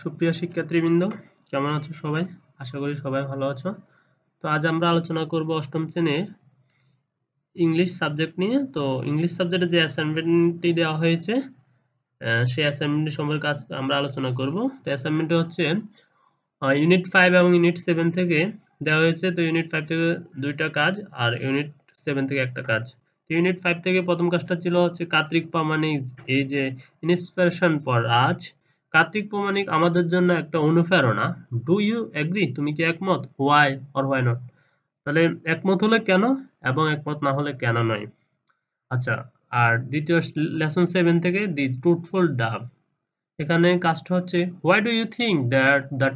সুপ্রিয় শিক্ষার্থীবৃন্দ, কেমন আছো সবাই? আশা করি সবাই ভালো আছো। তো আজ আমরা আলোচনা করব অষ্টম শ্রেণীর ইংলিশ সাবজেক্ট নিয়ে। তো ইংলিশ সাবজেক্টে যে অ্যাসাইনমেন্টটি দেওয়া হয়েছে সেই অ্যাসাইনমেন্ট সম্পর্কে আজ আমরা আলোচনা করব। তো অ্যাসাইনমেন্টটা হচ্ছে ইউনিট 5 এবং ইউনিট 7 থেকে দেওয়া হয়েছে। তো ইউনিট 5 থেকে 2টা কাজ আর ইউনিট 7 থেকে একটা কাজ। তো ইউনিট 5 থেকে প্রথম কাজটা ছিল হচ্ছে কার্তিক প্রামাণিক, এই যে ইন্সপিরেশন ফর আজ। কার্তিক প্রামাণিক আমাদের জন্য একটা অনুপ্রেরণা। Do you agree? তুমি কি একমত? Why or why not? তাহলে একমত হলে কেন এবং একমত না হলে কেন নয়? আচ্ছা, আর দ্বিতীয় লেসন 7 থেকে দি ট্রুথফুল ডাভ। এখানে কাজটা হচ্ছে why do you think that the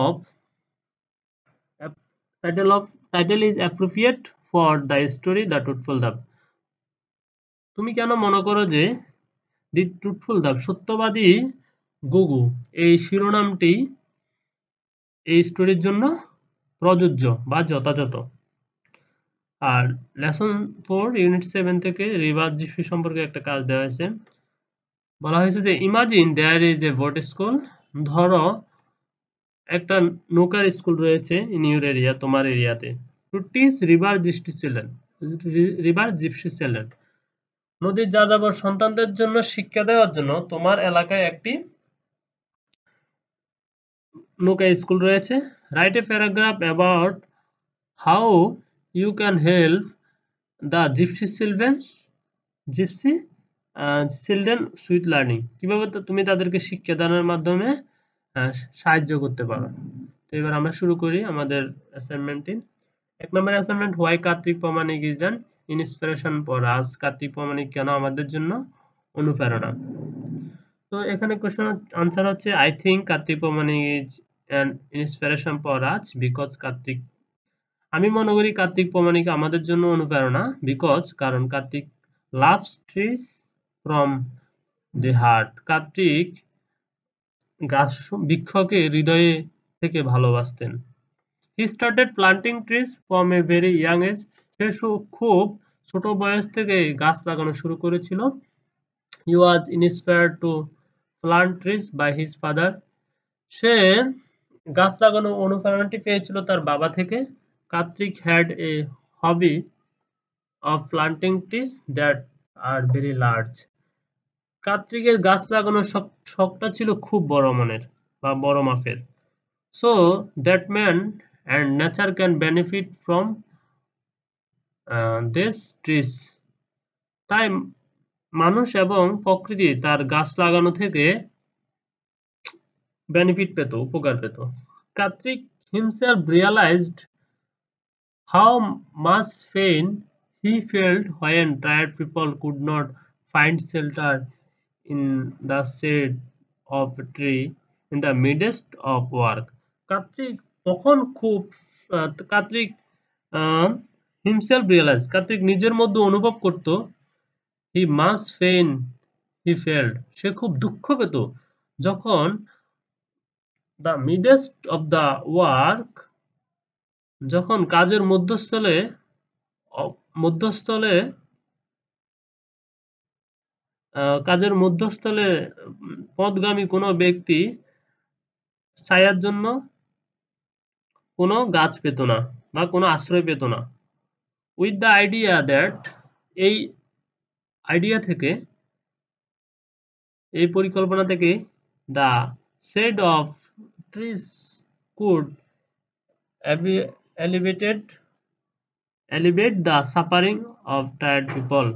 of title is appropriate for the story the truthful dove. তুমি কেন মনে করো যে দি ট্রুথফুল ডাভ সত্যবাদী গুগু এই শিরোনামটি এই স্টোরির জন্য প্রযোজ্য বা যথাযথ? আর লেসন 4 ইউনিট 7 থেকে রিভার জিপসি সম্পর্কে একটা কাজ দেওয়া হয়েছে। বলা হয়েছে যে imagine there is a boat school. ধরো একটা নৌকার স্কুল রয়েছে ইন ইউর এরিয়া, তোমার এরিয়াতে। To teach river gypsy children. নদীর যাযাবর সন্তানদের জন্য শিক্ষা দেওয়ার জন্য তোমার এলাকায় একটি নৌকা স্কুল রয়েছে। Write a paragraph about how you can help the gypsy children with learning. কিভাবে তুমি তাদেরকে শিক্ষাদানের মাধ্যমে সাহায্য করতে পারো। তো এবার আমরা শুরু করি আমাদের অ্যাসাইনমেন্টটি। 1 নম্বর assignment, why Kartik Pramanik is an inspiration for us. Kartik Pramanik কেন আমাদের জন্য অনুপ্রেরণা? তো এখানে কোশ্চেন আনসার হচ্ছে I think Kartik Pramanik is an inspiration for us because Kartik. আমি মনে করি কার্তিক প্রামাণিক আমাদের জন্য অনুপ্রেরণা বিকজ কারণ Kartik loves trees from the heart. Kartik গাছ বৃক্ষকে হৃদয়ে থেকে ভালোবাসতেন। He started planting trees from a very young age. সে খুব ছোট বয়স থেকে গাছ লাগানো শুরু করেছিল। He was inspired to plant trees by his father. সে গাছ লাগানোর অনুপ্রেরণাটি পেয়েছিল তার বাবা থেকে। Kartik had a hobby of planting trees that are very large. কার্তিকের গাছ লাগানোর শখটা ছিল খুব বড় মনের বা বড় মাপের। So that man and nature can benefit from these trees. তাই মানুষ এবং প্রকৃতি তার গাছ লাগানো থেকে বেনিফিট পেত, উপকার পেত। Kartik himself realized how much pain he felt when tired people could not find shelter in the shade of a tree in the midst of work. Kartik তখন খুব কার্তিক himself realized, কার্তিক নিজের মধ্যে অনুভব করত, he must pain he felt, সে খুব দুঃখ পেত যখন the midst of the work, যখন কাজের মধ্যস্থলে পথগামী কোনো ব্যক্তি ছায়ার জন্য কোনো গাছ পেত না বা কোনো আশ্রয় পেত না। উইথ দ্য আইডিয়া দ্যাট, এই আইডিয়া থেকে, এই পরিকল্পনা থেকে, the shade of trees could alleviate the suffering of tired people.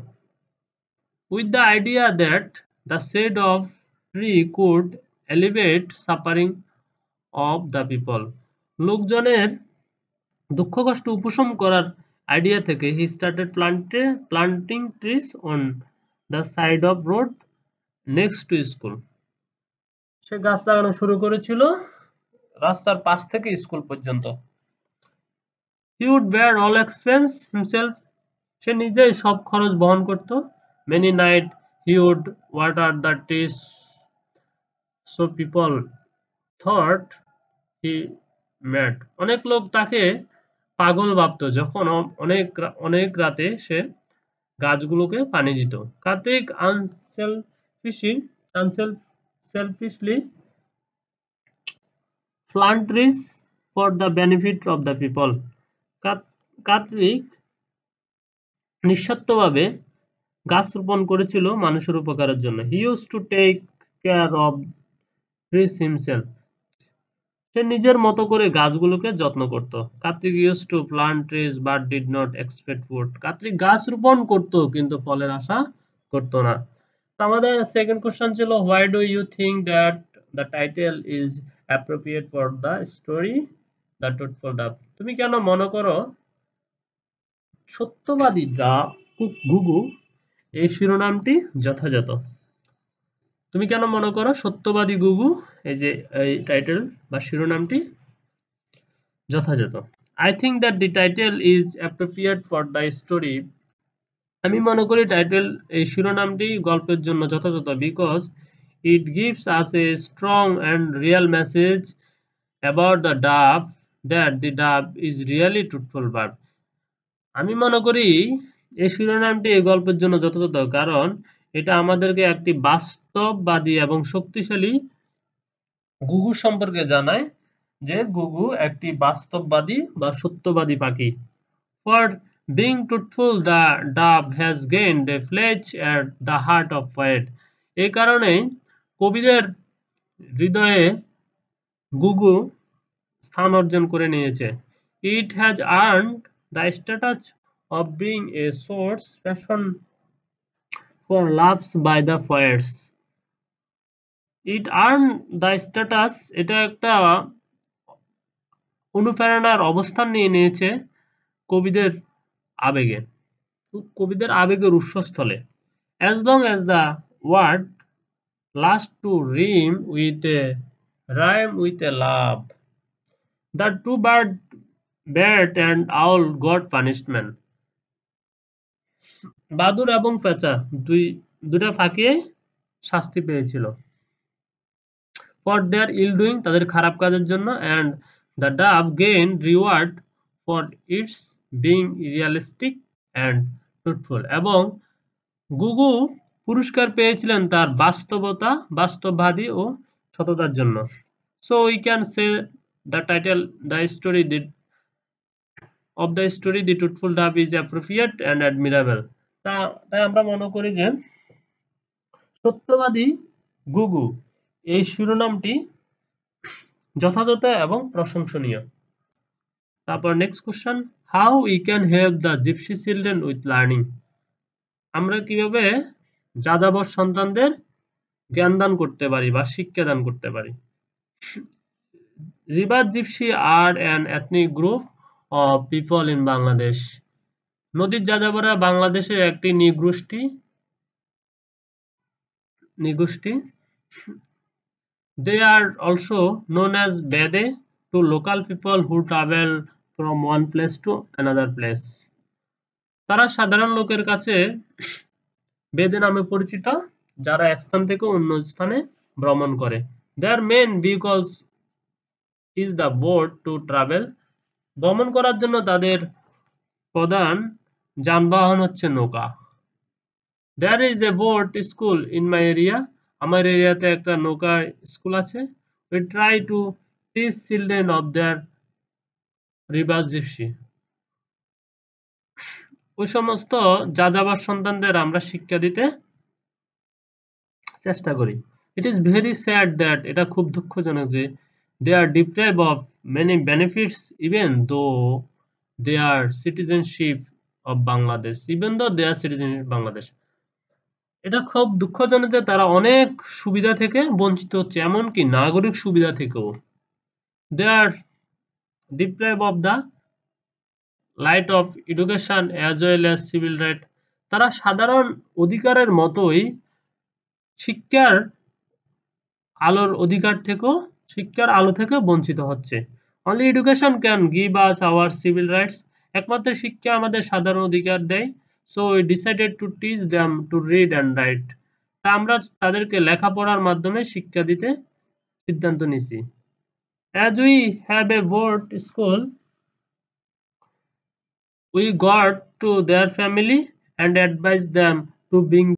With the idea that the shade of tree could alleviate suffering of the people, লোকজনের দুঃখ কষ্ট উপশম করার আইডিয়া থেকে he started planting trees on the side of road next to school. সে গাছ লাগানো শুরু করেছিল রাস্তার পাশ থেকে স্কুল পর্যন্ত। He would bear all expense himself. সে নিজেই সব খরচ বহন করত। Many night he would water the trees so people thought he mad. অনেক লোক তাকে পাগল ভাবত যখন অনেক রাতে সে গাছগুলোকে পানি দিত। Kartik unselfishly plant trees for the benefit of the people. Kartik নিঃস্বার্থভাবে গাছ রোপণ করেছিল মানুষের উপকারের জন্য। He used to take care of trees himself. সে নিজের মতো করে গাছগুলোকে যত্ন করত। Kartik used to plant trees but did not expect food. Kartik গাছ রোপণ করত কিন্তু ফলের আশা করত না। তো আমাদের সেকেন্ড কোশ্চেন ছিল why do you think that the title is appropriate for the story The Truthful Dove? তুমি কেন মনে করো সত্যবাদী গুগু এই শিরোনামটি যথাযথ? তুমি কেন মনে করো সত্যবাদী গুগু এই যে এই টাইটেল বা শিরোনামটি যথাযথ? I think that the title is appropriate for the story. আমি মনে করি টাইটেল এই শিরোনামটি গল্পের জন্য যথাযথ because it gives us a strong and real message about the dove that the dove is really truthful bird. আমি মনে করি এই শিরোনামটি এই গল্পের জন্য যথাযথ কারণ এটা আমাদেরকে একটি বাস্তববাদী এবং শক্তিশালী গুগু সম্পর্কে জানায় যে গুগু একটি বাস্তববাদী বা সত্যবাদী পাখি। For being truthful, the dove has gained a place at the heart of poet. এই কারণে কবিদের হৃদয়ে গুগু স্থান অর্জন করে নিয়েছে। It has earned the status of being a source passion for loves by the poets. It earned the status, এটা একটা অনুপ্রেরণার অবস্থান নিয়ে নিয়েছে কবিদের আবেগে, কবিদের আবেগের উৎসস্থলে। As long as the word last to rhyme with a love, the two bird and owl got punishment. বাদুড় এবং পেঁচা দুটা পাখি শাস্তি পেয়েছিল for their ill doing, তাদের খারাপ কাজের জন্য, and the dove gained reward for its being realistic and truthful. এবং গুগু পুরস্কার পেয়েছিলেন তার বাস্তববাদী ও সততার জন্য। So we can say the title of the story The Truthful Dove is appropriate and admirable. তাই আমরা মনে করি যে সত্যবাদী গুগু এই শিরোনামটি যথাযথ এবং প্রশংসনীয়। তারপর next question, how we can help the gypsy children with learning? আমরা কিভাবে যাযাবর সন্তানদের জ্ঞান দান করতে পারি বা শিক্ষা দান করতে পারি? River gypsy are an ethnic group of people in Bangladesh. নদীর যাযাবররা বাংলাদেশের একটি নৃগোষ্ঠী। They are also known as Bede to local people who travel from one place to another place. তারা সাধারণ লোকের কাছে বেদে নামে পরিচিত যারা এক স্থান থেকে অন্য স্থানে ভ্রমণ করে। Their main vehicles is the boat to travel. ভ্রমণ করার জন্য তাদের প্রধান যানবাহন হচ্ছে নৌকা। There is a boat school in my area. আমার এরিয়াতে একটা নৌকা স্কুল আছে। We try to teach children of their river gypsy. ওই সমস্ত যাযাবর সন্তানদের আমরা শিক্ষা দিতে চেষ্টা করি। It is very sad that, এটা খুব দুঃখজনক যে they are deprived of many benefits even though they are citizenship of Bangladesh. এটা খুব দুঃখজনক যে তারা অনেক সুবিধা থেকে বঞ্চিত হচ্ছে, এমনকি নাগরিক সুবিধা থেকেও। They are deprived of the light of education as well as civil right. তারা সাধারণ অধিকারের মতোই শিক্ষার আলো থেকে বঞ্চিত হচ্ছে। Only education can give us our civil rights. একমাত্র শিক্ষা আমাদের সাধারণ অধিকার দেয়। So we decided to teach them to read and write. তা আমরা তাদেরকে লেখাপড়ার মাধ্যমে শিক্ষা দিতে সিদ্ধান্ত নিয়েছি। As we have a board school, we got to their family and advised them to bring